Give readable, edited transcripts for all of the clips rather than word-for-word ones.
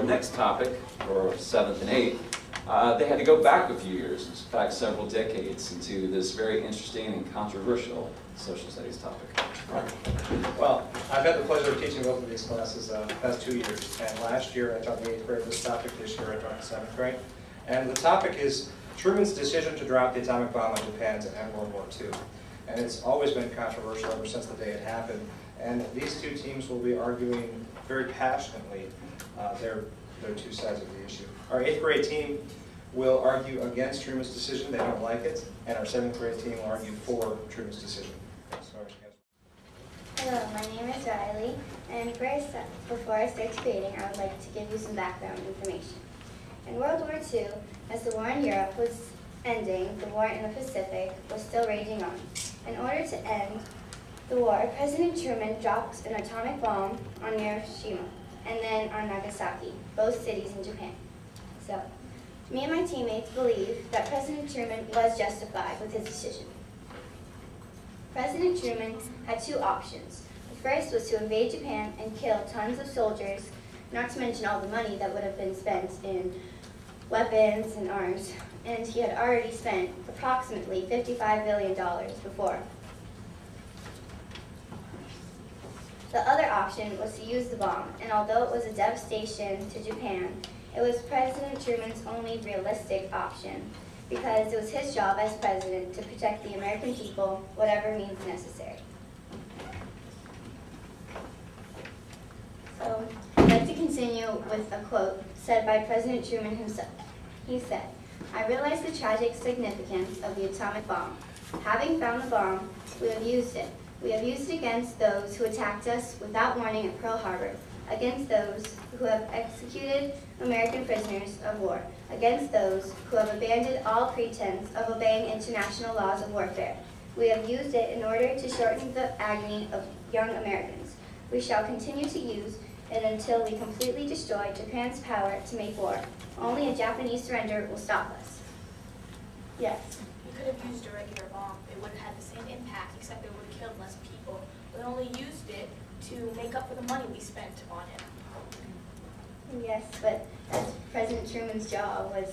next topic, for 7th and 8th, they had to go back a few years, in fact several decades, into this very interesting and controversial social studies topic. Well, I've had the pleasure of teaching both of these classes the past 2 years, and last year I taught the 8th grade this topic, this year I taught the 7th grade. And the topic is Truman's decision to drop the atomic bomb on Japan to end World War II. And it's always been controversial ever since the day it happened. And these two teams will be arguing very passionately their two sides of the issue. Our 8th grade team will argue against Truman's decision, they don't like it, and our 7th grade team will argue for Truman's decision. Hello, my name is Riley, and before I start debating, I would like to give you some background information. In World War II, as the war in Europe was ending, the war in the Pacific was still raging on. In order to end the war, President Truman dropped an atomic bomb on Hiroshima and then on Nagasaki, both cities in Japan. So, me and my teammates believe that President Truman was justified with his decision. President Truman had two options. The first was to invade Japan and kill tons of soldiers, not to mention all the money that would have been spent in weapons and arms, and he had already spent approximately $55 billion before. The other option was to use the bomb, and although it was a devastation to Japan, it was President Truman's only realistic option, because it was his job as president to protect the American people, whatever means necessary. So, I'd like to continue with a quote said by President Truman himself. He said, "I realize the tragic significance of the atomic bomb. Having found the bomb, we have used it. We have used it against those who attacked us without warning at Pearl Harbor, against those who have executed American prisoners of war, against those who have abandoned all pretense of obeying international laws of warfare. We have used it in order to shorten the agony of young Americans. We shall continue to use it until we completely destroy Japan's power to make war. Only a Japanese surrender will stop us." Yes? We could have used a regular bomb. It would have had the same impact, except it would have killed less people. We only used it to make up for the money we spent on it. Yes, but that's President Truman's job was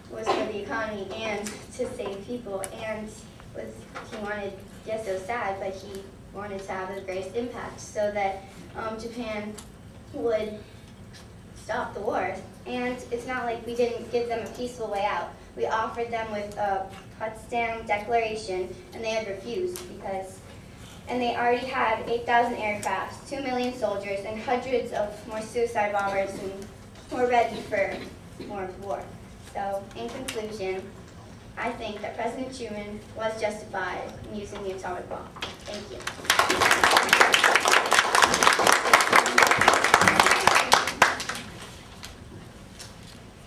for the economy and to save people, and he wanted, yes, it was sad, but he wanted to have the greatest impact so that Japan would stop the war. And it's not like we didn't give them a peaceful way out. We offered them with a Potsdam Declaration, and they had refused and they already had 8,000 aircrafts, 2 million soldiers, and hundreds of more suicide bombers, and were ready for more war. So, in conclusion, I think that President Truman was justified in using the atomic bomb. Thank you.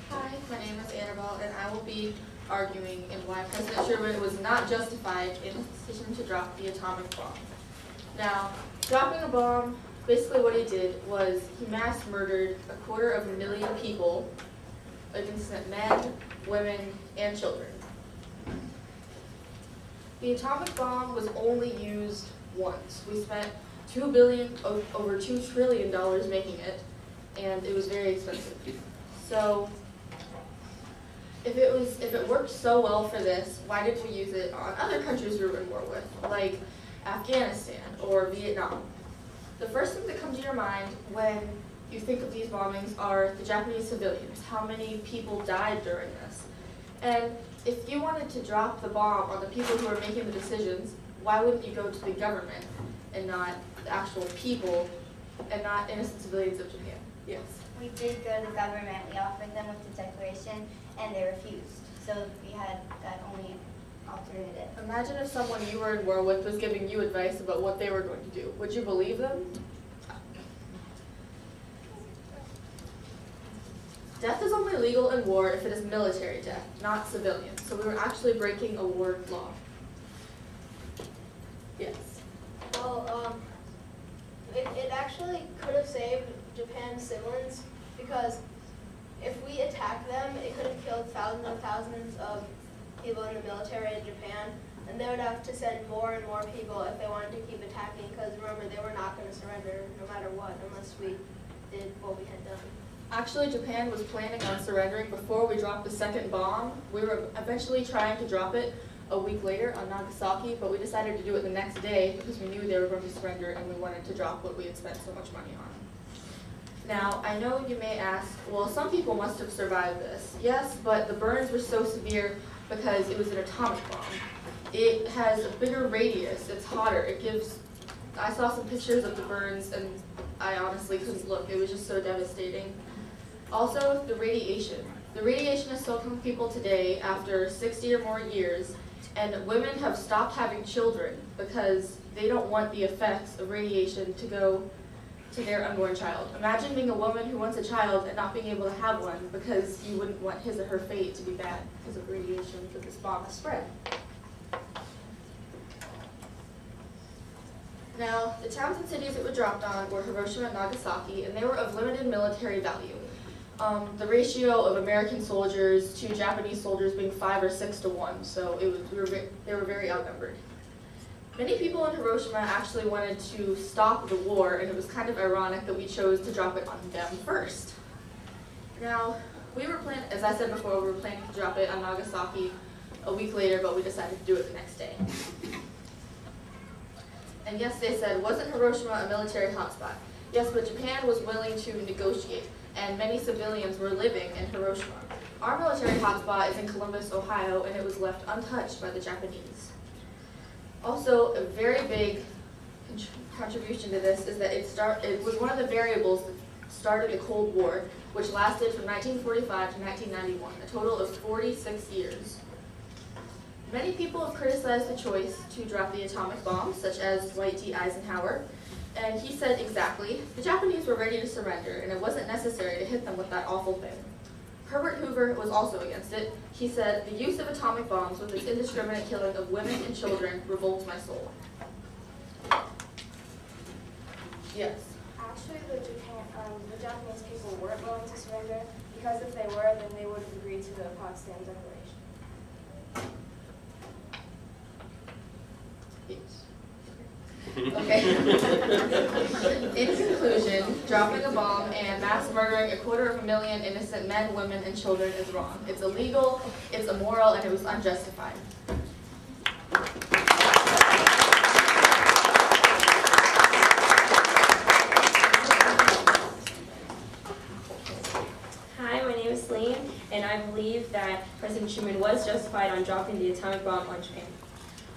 Hi, my name is Annabelle, and I will be arguing in why President Truman was not justified in his decision to drop the atomic bomb. Now, dropping a bomb, basically what he did was he mass murdered 250,000 people, like innocent men, women, and children. The atomic bomb was only used once. We spent over $2 trillion making it, and it was very expensive. So, if it worked so well for this, why didn't we use it on other countries we were in war with, like Afghanistan or Vietnam? The first thing that comes to your mind when you think of these bombings are the Japanese civilians. How many people died during this? And if you wanted to drop the bomb on the people who are making the decisions, why wouldn't you go to the government and not the actual people and not innocent civilians of Japan? Yes. We did go to the government. We offered them with the declaration, and they refused. So we had that only alternative. Imagine if someone you were in war with was giving you advice about what they were going to do. Would you believe them? Death is only legal in war if it is military death, not civilian. So we were actually breaking a war law. Yes. Well, it actually could have saved Japan's civilians, because if we attacked them, it could have killed thousands and thousands of people in the military in Japan, and they would have to send more and more people if they wanted to keep attacking, because remember, they were not going to surrender no matter what unless we did what we had done. Actually, Japan was planning on surrendering before we dropped the second bomb. We were eventually trying to drop it a week later on Nagasaki, but we decided to do it the next day because we knew they were going to surrender and we wanted to drop what we had spent so much money on. Now, I know you may ask, well, some people must have survived this. Yes, but the burns were so severe because it was an atomic bomb. It has a bigger radius, it's hotter, it gives, I saw some pictures of the burns and I honestly couldn't look, it was just so devastating. Also, the radiation. The radiation is still killing people today after 60 or more years, and women have stopped having children because they don't want the effects of radiation to go to their unborn child. Imagine being a woman who wants a child and not being able to have one because you wouldn't want his or her fate to be bad because of radiation that this bomb has spread. Now, the towns and cities it was dropped on were Hiroshima and Nagasaki, and they were of limited military value. The ratio of American soldiers to Japanese soldiers being 5 or 6 to 1, so they were very outnumbered. Many people in Hiroshima actually wanted to stop the war, and it was kind of ironic that we chose to drop it on them first. Now, we were planning, as I said before, we were planning to drop it on Nagasaki a week later, but we decided to do it the next day. And yes, they said, wasn't Hiroshima a military hotspot? Yes, but Japan was willing to negotiate, and many civilians were living in Hiroshima. Our military hotspot is in Columbus, Ohio, and it was left untouched by the Japanese. Also, a very big contribution to this is that it was one of the variables that started the Cold War, which lasted from 1945 to 1991, a total of 46 years. Many people have criticized the choice to drop the atomic bomb, such as Dwight D. Eisenhower, and he said exactly, the Japanese were ready to surrender, and it wasn't necessary to hit them with that awful thing. Herbert Hoover was also against it. He said, the use of atomic bombs with its indiscriminate killing of women and children revolts my soul. Yes? Actually, the Japanese people weren't willing to surrender, because if they were, then they would have agreed to the Potsdam Declaration. Okay. In conclusion, dropping a bomb and mass murdering 250,000 innocent men, women, and children is wrong. It's illegal, it's immoral, and it was unjustified. Hi, my name is Celine, and I believe that President Truman was justified on dropping the atomic bomb on Japan.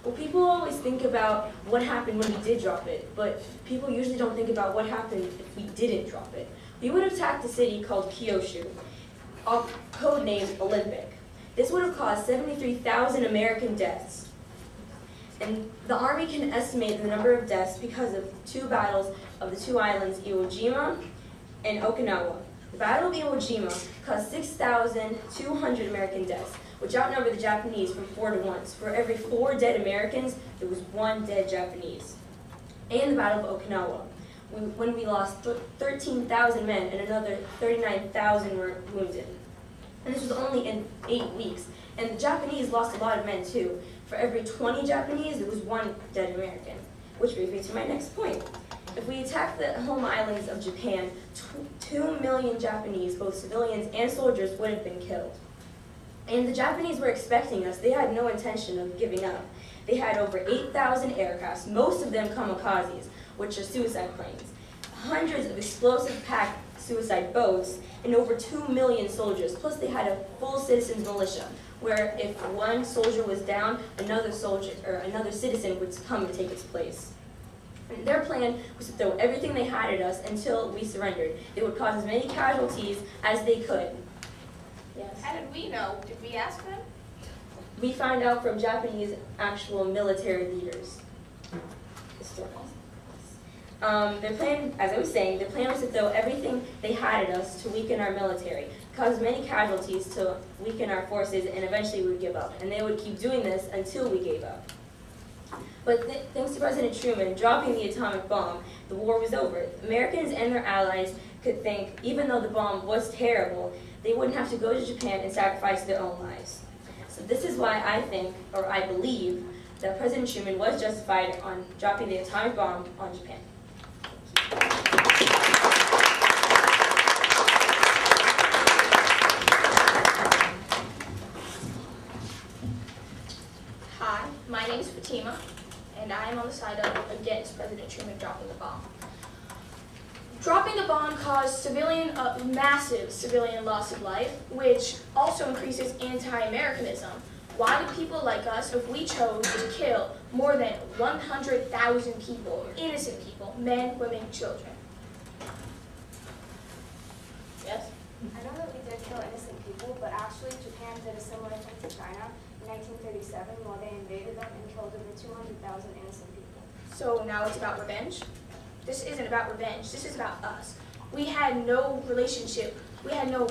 Well, people always think about what happened when we did drop it, but people usually don't think about what happened if we didn't drop it. We would have attacked a city called Kyushu, codenamed Olympic. This would have caused 73,000 American deaths. And the Army can estimate the number of deaths because of 2 battles of the 2 islands, Iwo Jima and Okinawa. The Battle of Iwo Jima caused 6,200 American deaths, which outnumbered the Japanese from 4 to 1. So for every 4 dead Americans, there was 1 dead Japanese. And the Battle of Okinawa, when we lost 13,000 men and another 39,000 were wounded. And this was only in 8 weeks. And the Japanese lost a lot of men too. For every 20 Japanese, there was 1 dead American. Which brings me to my next point. If we attack the home islands of Japan, 2 million Japanese, both civilians and soldiers, would have been killed. And the Japanese were expecting us. They had no intention of giving up. They had over 8,000 aircrafts, most of them kamikazes, which are suicide planes, hundreds of explosive-packed suicide boats, and over 2 million soldiers. Plus they had a full citizens militia, where if one soldier was down, another soldier or another citizen would come and take its place. And their plan was to throw everything they had at us until we surrendered. They would cause as many casualties as they could. Yes. How did we know? Did we ask them? We find out from Japanese actual military leaders. Their plan, as I was saying, their plan was to throw everything they had at us to weaken our military, cause many casualties to weaken our forces, and eventually we would give up. And they would keep doing this until we gave up. But thanks to President Truman dropping the atomic bomb, the war was over. Americans and their allies could think, even though the bomb was terrible, they wouldn't have to go to Japan and sacrifice their own lives. So this is why I think, or I believe, that President Truman was justified on dropping the atomic bomb on Japan. Hi, my name is Fatima, and I am on the side of against President Truman dropping the bomb. Dropping the bomb caused massive civilian loss of life, which also increases anti-Americanism. Why do people like us, if we chose to kill more than 100,000 people, innocent people, men, women, children? Yes? I know that we did kill innocent people, but actually Japan did a similar thing to China in 1937 while they invaded them and killed over 200,000 innocent people. So now it's about revenge? This isn't about revenge, this is about us. We had no relationship, we had no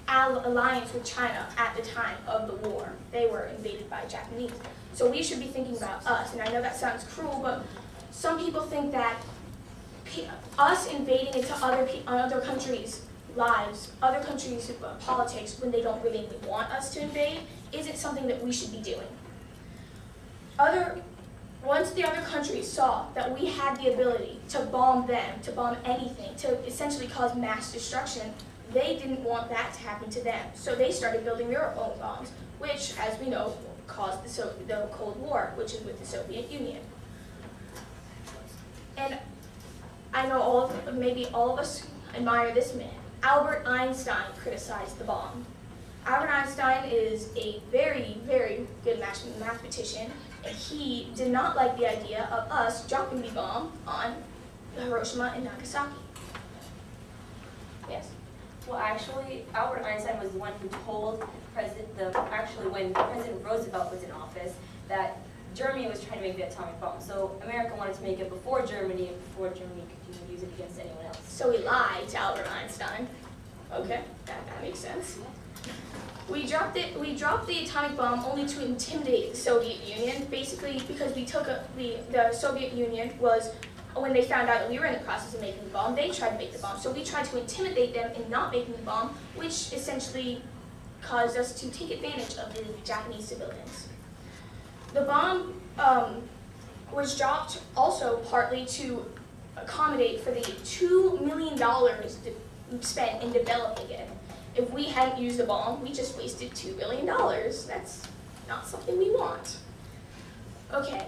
alliance with China at the time of the war. They were invaded by Japanese. So we should be thinking about us, and I know that sounds cruel, but some people think that us invading into other countries' lives, other countries' politics, when they don't really want us to invade, isn't something that we should be doing. Once the other countries saw that we had the ability to bomb them, to bomb anything, to essentially cause mass destruction, they didn't want that to happen to them. So they started building their own bombs, which, as we know, caused the Cold War, which is with the Soviet Union. And I know maybe all of us admire this man. Albert Einstein criticized the bomb. Albert Einstein is a very, very good mathematician, and he did not like the idea of us dropping the bomb on Hiroshima and Nagasaki. Yes? Well, actually, Albert Einstein was the one who told when President Roosevelt was in office, that Germany was trying to make the atomic bomb. So America wanted to make it before Germany, and before Germany could even use it against anyone else. So he lied to Albert Einstein. Okay, that makes sense. We dropped the atomic bomb only to intimidate the Soviet Union, basically because we took the Soviet Union was, when they found out that we were in the process of making the bomb, they tried to make the bomb. So we tried to intimidate them in not making the bomb, which essentially caused us to take advantage of the Japanese civilians. The bomb was dropped also partly to accommodate for the $2 million spent in developing it. If we hadn't used the bomb, we just wasted $2 billion. That's not something we want. Okay,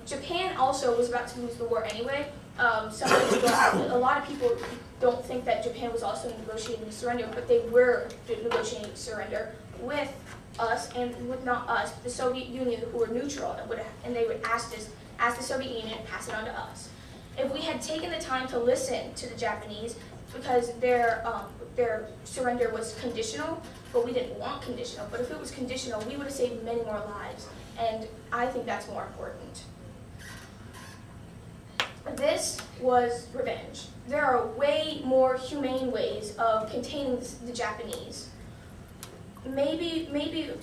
Japan also was about to lose the war anyway. A lot of people don't think that Japan was also negotiating surrender, but they were negotiating surrender with us, and with not us, the Soviet Union, who were neutral, and they would ask the Soviet Union to pass it on to us. If we had taken the time to listen to the Japanese, because their surrender was conditional, but we didn't want conditional. But if it was conditional, we would have saved many more lives, and I think that's more important. This was revenge. There are way more humane ways of containing the Japanese. Maybe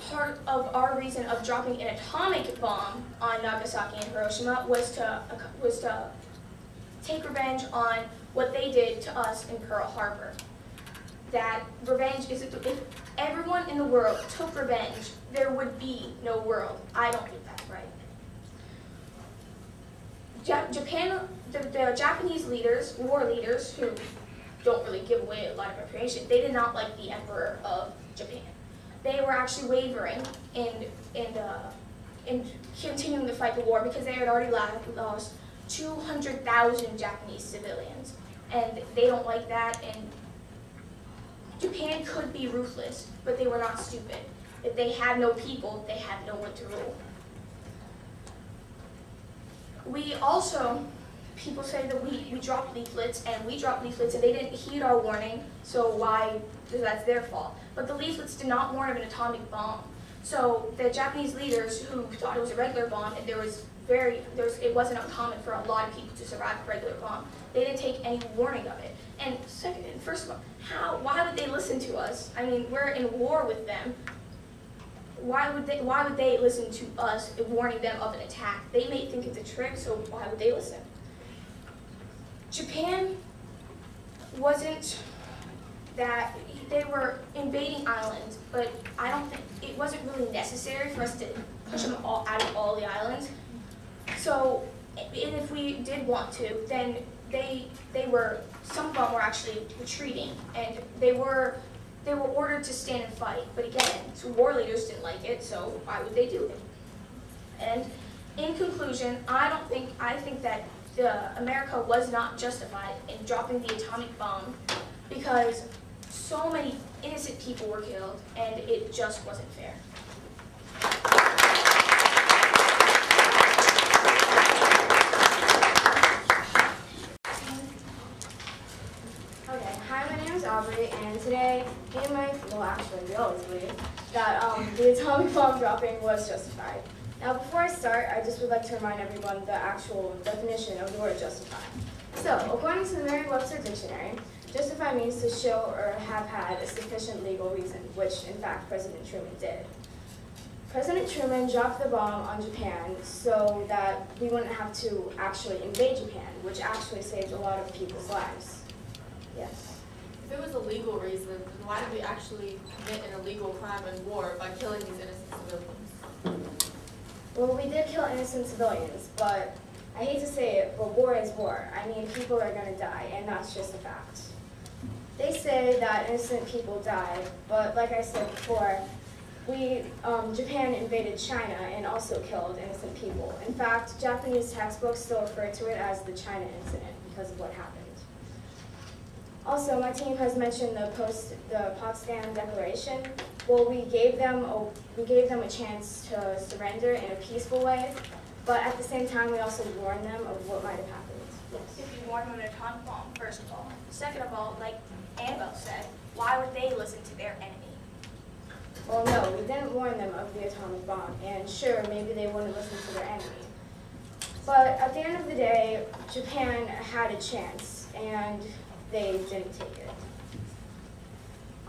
part of our reason of dropping an atomic bomb on Nagasaki and Hiroshima was to take revenge on what they did to us in Pearl Harbor. That revenge is, if everyone in the world took revenge, there would be no world. I don't think that's right. The Japanese leaders, war leaders, who don't really give away a lot of information, they did not like the Emperor of Japan. They were actually wavering in continuing to fight the war because they had already lost 200,000 Japanese civilians, and they don't like that. And Japan could be ruthless, but they were not stupid. If they had no people, they had no one to rule. We also, people say that we dropped leaflets, and they didn't heed our warning, so that's their fault. But the leaflets did not warn of an atomic bomb. So the Japanese leaders who thought it was a regular bomb, and it wasn't uncommon for a lot of people to survive a regular bomb, they didn't take any warning of it. And first of all, why would they listen to us? I mean, we're in war with them. Why would they listen to us warning them of an attack? They may think it's a trick, so why would they listen? Japan wasn't that, they were invading islands, but I don't think, it wasn't really necessary for us to push them all out of all the islands. So, and if we did want to, then some of them were actually retreating, and they were ordered to stand and fight. But again, so war leaders didn't like it, so why would they do it? And in conclusion, I think that America was not justified in dropping the atomic bomb because so many innocent people were killed, and it just wasn't fair. Okay, hi, my name is Aubrey, and today, we always believe that the atomic bomb dropping was justified. Now, before I start, I just would like to remind everyone the actual definition of the word justify. So, according to the Merriam-Webster Dictionary, justify means to show or have had a sufficient legal reason, which, in fact, President Truman did. President Truman dropped the bomb on Japan so that we wouldn't have to actually invade Japan, which actually saved a lot of people's lives. Yes. If it was a legal reason, then why did we actually commit an illegal crime in war by killing these innocent civilians? Well, we did kill innocent civilians, but I hate to say it, but war is war. I mean, people are going to die, and that's just a fact. They say that innocent people died, but like I said before, Japan invaded China and also killed innocent people. In fact, Japanese textbooks still refer to it as the China incident because of what happened. Also, my team has mentioned the Potsdam Declaration. Well, we gave them a chance to surrender in a peaceful way, but at the same time, we also warned them of what might have happened. Yes. If you warn them an atomic bomb, first of all. Second of all, like Annabelle said, why would they listen to their enemy? Well, no, we didn't warn them of the atomic bomb, and sure, maybe they wouldn't listen to their enemy. But at the end of the day, Japan had a chance, and they didn't take it.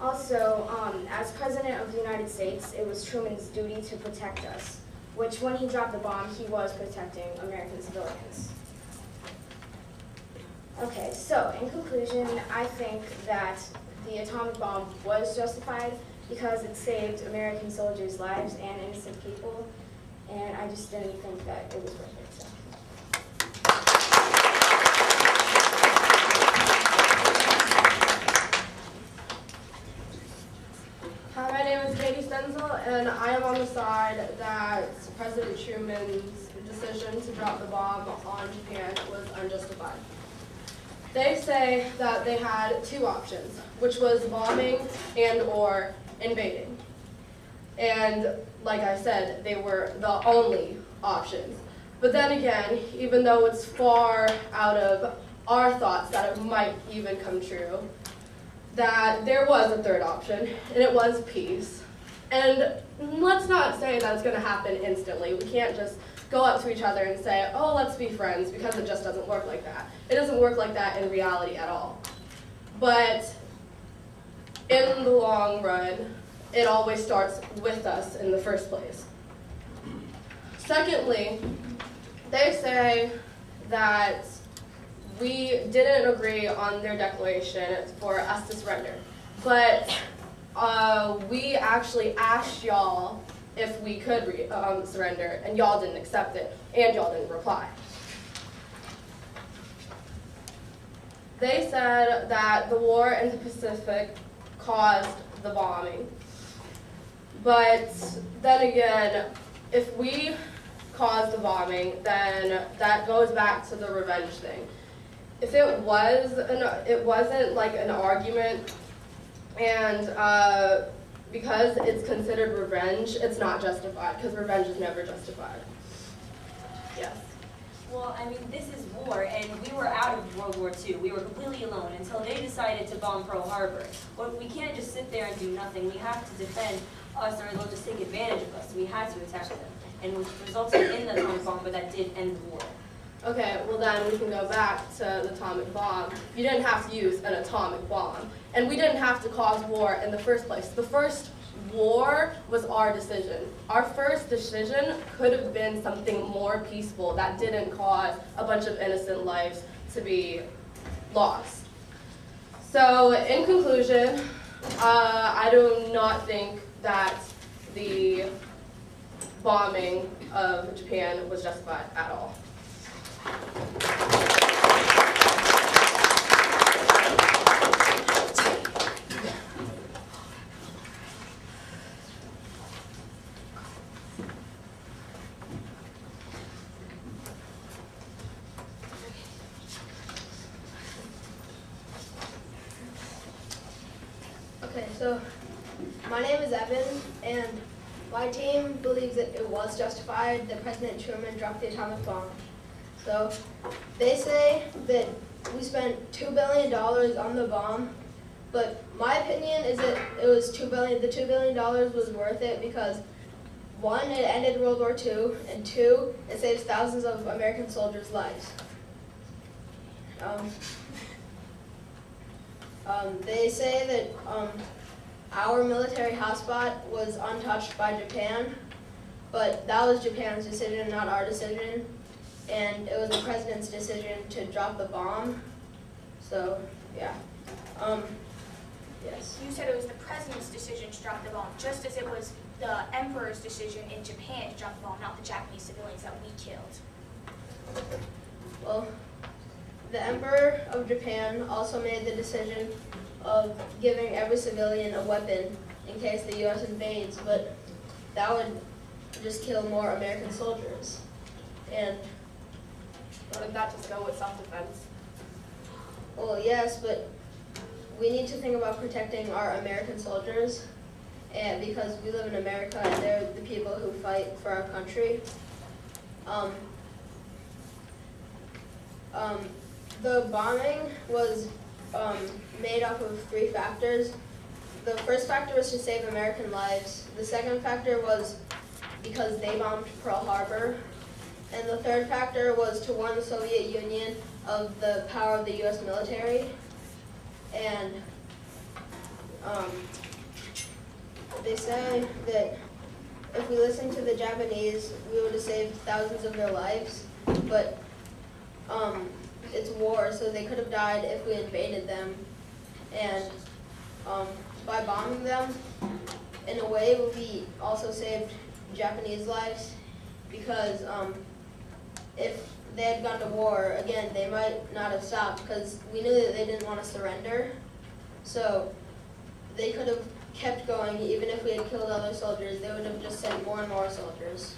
Also, as President of the United States, it was Truman's duty to protect us, which when he dropped the bomb, he was protecting American civilians. Okay, so in conclusion, I think that the atomic bomb was justified because it saved American soldiers' lives and innocent people, and I just didn't think that it was worth it. So. Hi, my name is Katie Stenzel, and I am on the side that President Truman's decision to drop the bomb on Japan was unjustified. They say that they had two options, which was bombing and/or invading. And like I said, they were the only options. But then again, even though it's far out of our thoughts that it might even come true, that there was a third option, and it was peace. And let's not say that it's going to happen instantly. We can't just go up to each other and say, oh, let's be friends, because it just doesn't work like that. It doesn't work like that in reality at all. But in the long run, it always starts with us in the first place. Secondly, they say that we didn't agree on their declaration for us to surrender. But we actually asked y'all if we could surrender, and y'all didn't accept it, and y'all didn't reply. They said that the war in the Pacific caused the bombing. But then again, if we caused the bombing, then that goes back to the revenge thing. If it wasn't like an argument, and because it's considered revenge, it's not justified, because revenge is never justified. Yes. Well, I mean, this is war, and we were out of World War II. We were completely alone until they decided to bomb Pearl Harbor. But we can't just sit there and do nothing. We have to defend us, or they'll just take advantage of us. We had to attack them, and which resulted in the atomic bomb, but that did end the war. Okay, well then we can go back to the atomic bomb. You didn't have to use an atomic bomb, and we didn't have to cause war in the first place. The first war was our decision. Our first decision could have been something more peaceful that didn't cause a bunch of innocent lives to be lost. So in conclusion, I do not think that the bombing of Japan was justified at all. So, my name is Evan, and my team believes that it was justified that President Truman dropped the atomic bomb. So, they say that we spent $2 billion on the bomb, but my opinion is that it was $2 billion. The $2 billion was worth it because, one, it ended World War II, and two, it saves thousands of American soldiers' lives. They say that our military hotspot was untouched by Japan, but that was Japan's decision, not our decision. And it was the president's decision to drop the bomb. So, yeah. Yes. You said it was the president's decision to drop the bomb, just as it was the emperor's decision in Japan to drop the bomb, not the Japanese civilians that we killed. Well, the Emperor of Japan also made the decision of giving every civilian a weapon in case the U.S. invades, but that would just kill more American soldiers. And, Wouldn't that just go with self-defense? well, yes, but we need to think about protecting our American soldiers, and because we live in America and they're the people who fight for our country. The bombing was made up of 3 factors. The first factor was to save American lives. The second factor was because they bombed Pearl Harbor. And the third factor was to warn the Soviet Union of the power of the U.S. military. And they say that if we listened to the Japanese, we would have saved thousands of their lives. But it's war, so they could have died if we invaded them. And by bombing them, in a way, we also saved Japanese lives, because if they had gone to war, again, they might not have stopped, because we knew that they didn't want to surrender. So they could have kept going, even if we had killed other soldiers. They would have just sent more and more soldiers.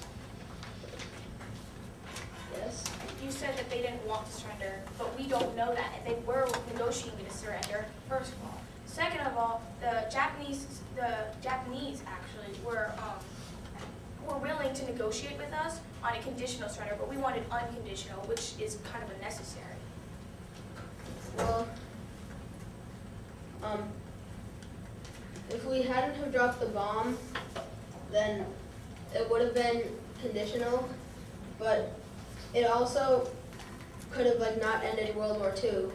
Yes? You said that they didn't want to surrender, but we don't know that. They were negotiating to surrender, first of all. Second of all, the Japanese actually were willing to negotiate with us on a conditional surrender, but we wanted unconditional, which is kind of unnecessary. Well, if we hadn't have dropped the bomb, then it would have been conditional, but it also could have not ended World War II.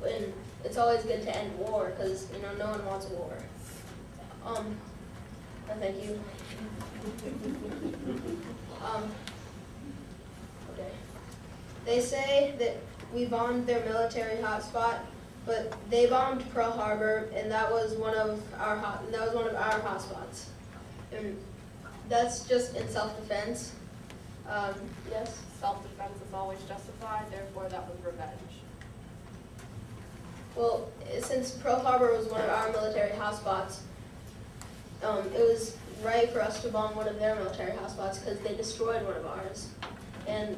And it's always good to end war, because no one wants war. Thank you. Okay. They say that we bombed their military hotspot, but they bombed Pearl Harbor, and that was one of our hotspots. And that's just in self-defense. Yes. Self-defense is always justified, therefore that was revenge. Well, since Pearl Harbor was one of our military hotspots, it was right for us to bomb one of their military hotspots because they destroyed one of ours. And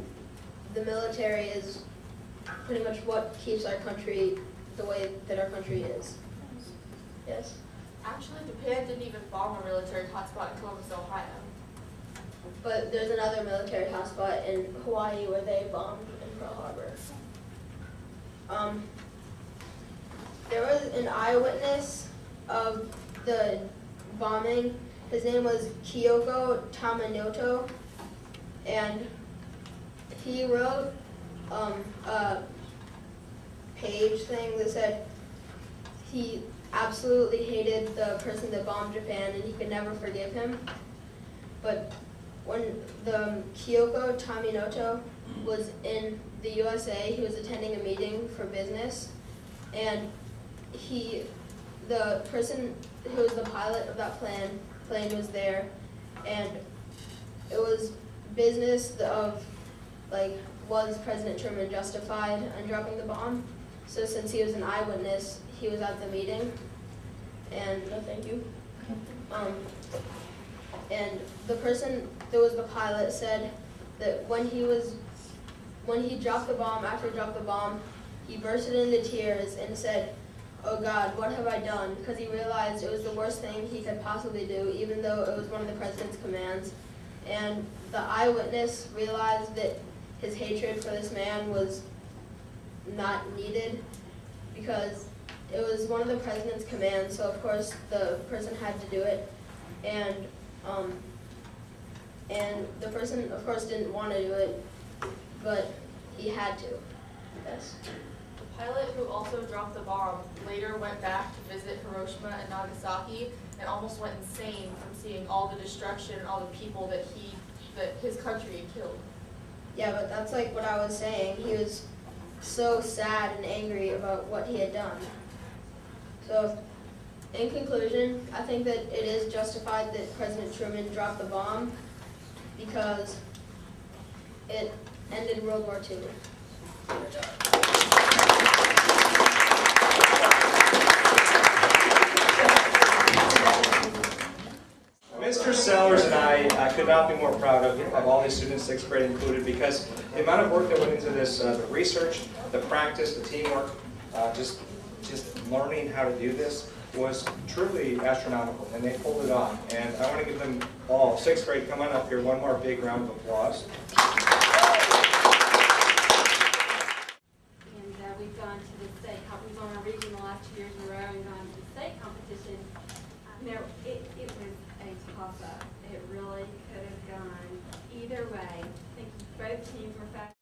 the military is pretty much what keeps our country the way that our country is. Yes? Actually, Japan didn't even bomb a military hotspot in Columbus, Ohio. But there's another military hotspot in Hawaii where they bombed in Pearl Harbor. There was an eyewitness of the bombing. His name was Kyoko Tamanoto, and he wrote a page thing that said he absolutely hated the person that bombed Japan and he could never forgive him. But when the Kyoko Taminoto was in the USA, he was attending a meeting for business, and the person who was the pilot of that plane was there, and it was business of was President Truman justified in dropping the bomb? So since he was an eyewitness, he was at the meeting, and no thank you. And the person that was the pilot said that when he dropped the bomb, after he dropped the bomb, he bursted into tears and said, oh God, what have I done? Because he realized it was the worst thing he could possibly do, even though it was one of the president's commands. And the eyewitness realized that his hatred for this man was not needed because it was one of the president's commands, so of course the person had to do it. And the person, of course, didn't want to do it, but he had to. Yes. The pilot who also dropped the bomb later went back to visit Hiroshima and Nagasaki and almost went insane from seeing all the destruction and all the people that his country had killed. Yeah, but that's like what I was saying. He was so sad and angry about what he had done. So, in conclusion, I think that it is justified that President Truman dropped the bomb because it ended World War II. Mr. Sellers and I could not be more proud of all these students, 6th grade included, because the amount of work that went into this, the research, the practice, the teamwork, just learning how to do this was truly astronomical, and they pulled it off. And I want to give them all, 6th grade, come on up here, one more big round of applause. And we've gone to the state, we've gone on regional the last 2 years in a row and gone to the state competition. You know, it was a toss-up. It really could have gone either way. I think both teams were fast.